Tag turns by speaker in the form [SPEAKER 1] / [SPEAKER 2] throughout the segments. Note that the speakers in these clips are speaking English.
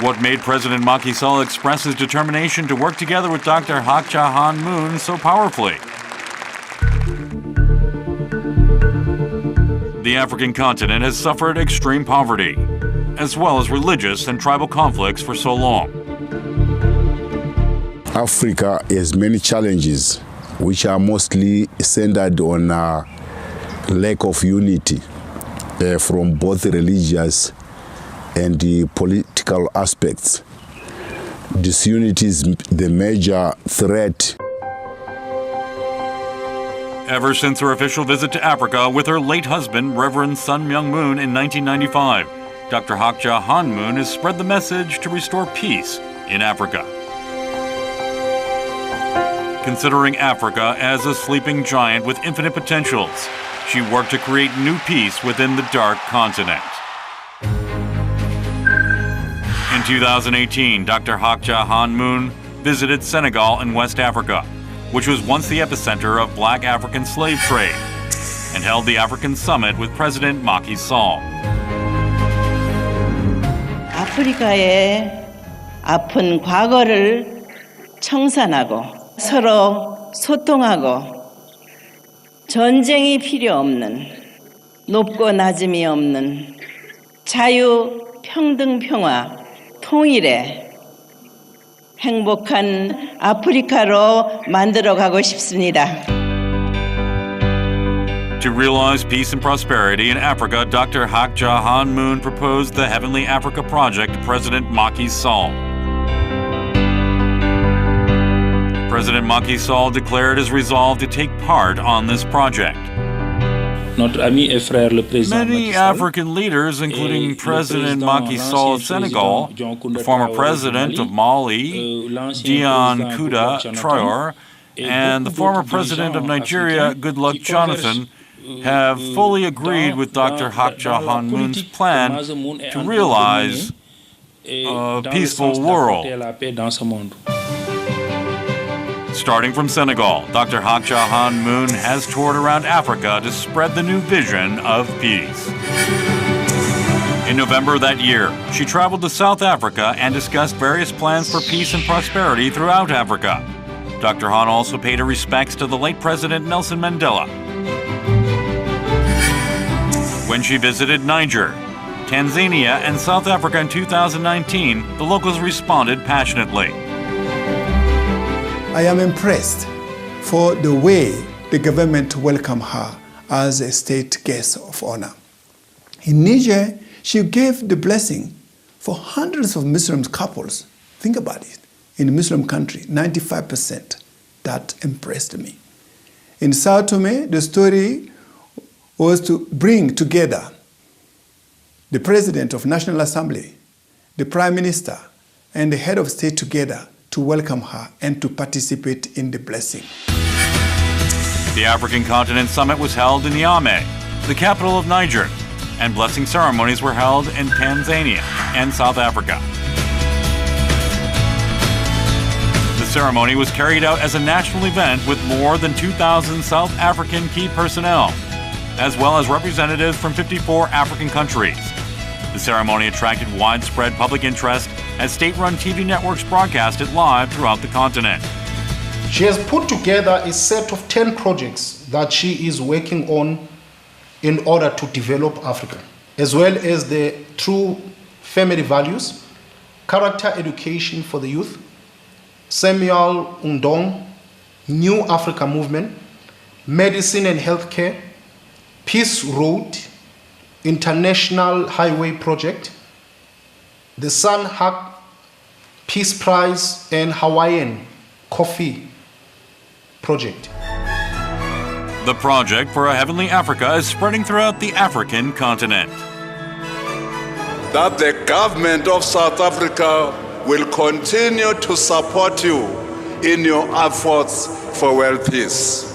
[SPEAKER 1] What made President Macky Sall express his determination to work together with Dr. Hak Ja Han Moon so powerfully? The African continent has suffered extreme poverty, as well as religious and tribal conflicts for so long.
[SPEAKER 2] Africa has many challenges, which are mostly centered on lack of unity from both religious and the political aspects. Disunity is the major threat.
[SPEAKER 1] Ever since her official visit to Africa with her late husband, Reverend Sun Myung Moon, in 1995, Dr. Hak Ja Han Moon has spread the message to restore peace in Africa. Considering Africa as a sleeping giant with infinite potentials, she worked to create new peace within the dark continent. In 2018, Dr. Hak Ja Han Moon visited Senegal in West Africa, which was once the epicenter of black African slave trade, and held the African Summit with President Macky Sall.
[SPEAKER 3] 아프리카의 아픈 과거를 청산하고 서로 소통하고 전쟁이 필요 없는 높고 낮음이 없는 자유, 평등, 평화, 통일의 행복한 아프리카로 만들어가고 싶습니다.
[SPEAKER 1] To realize peace and prosperity in Africa, Dr. Hak Ja Han Moon proposed the Heavenly Africa Project to President Macky Sall. President Macky Sall declared his resolve to take part on this project. Many African leaders, including President Macky Sall of Senegal, the former president of Mali, Dion Kuda Traore, and the former president of Nigeria, Goodluck Jonathan, have fully agreed with Dr. Hak Ja Han Moon's plan to realize a peaceful world. Starting from Senegal, Dr. Hak Ja Han Moon has toured around Africa to spread the new vision of peace. In November that year, she traveled to South Africa and discussed various plans for peace and prosperity throughout Africa. Dr. Han also paid her respects to the late President Nelson Mandela. When she visited Niger, Tanzania, and South Africa in 2019, the locals responded passionately.
[SPEAKER 4] I am impressed for the way the government welcomed her as a state guest of honor. In Niger, she gave the blessing for hundreds of Muslim couples. Think about it. In a Muslim country, 95%. That impressed me. In Sao Tome, the story was to bring together the President of National Assembly, the Prime Minister, and the head of state together to welcome her and to participate in the blessing.
[SPEAKER 1] The African Continent Summit was held in Niamey, the capital of Niger, and blessing ceremonies were held in Tanzania and South Africa. The ceremony was carried out as a national event with more than 2,000 South African key personnel, as well as representatives from 54 African countries. The ceremony attracted widespread public interest as state-run TV networks broadcast it live throughout the continent.
[SPEAKER 5] She has put together a set of 10 projects that she is working on in order to develop Africa, as well as the true family values, character education for the youth, Samuel Undong, New Africa Movement, medicine and healthcare, Peace Road, International Highway Project, the Sun Hak Peace Prize, and Hawaiian Coffee Project.
[SPEAKER 1] The project for a Heavenly Africa is spreading throughout the African continent.
[SPEAKER 6] That the government of South Africa will continue to support you in your efforts for world peace.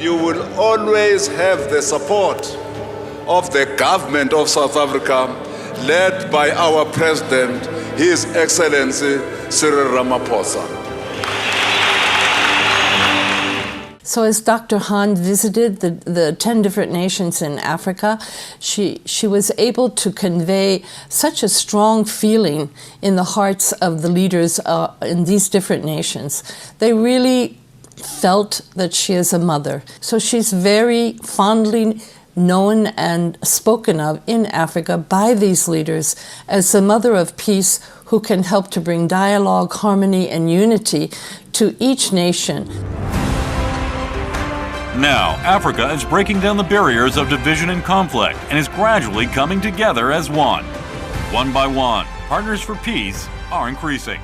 [SPEAKER 6] You will always have the support of the government of South Africa, led by our President, His Excellency Cyril Ramaphosa.
[SPEAKER 7] So as Dr. Han visited the 10 different nations in Africa, she was able to convey such a strong feeling in the hearts of the leaders in these different nations. They really felt that she is a mother. So she's very fondly known and spoken of in Africa by these leaders as the mother of peace who can help to bring dialogue, harmony, and unity to each nation.
[SPEAKER 1] Now, Africa is breaking down the barriers of division and conflict and is gradually coming together as one. One by one, partners for peace are increasing.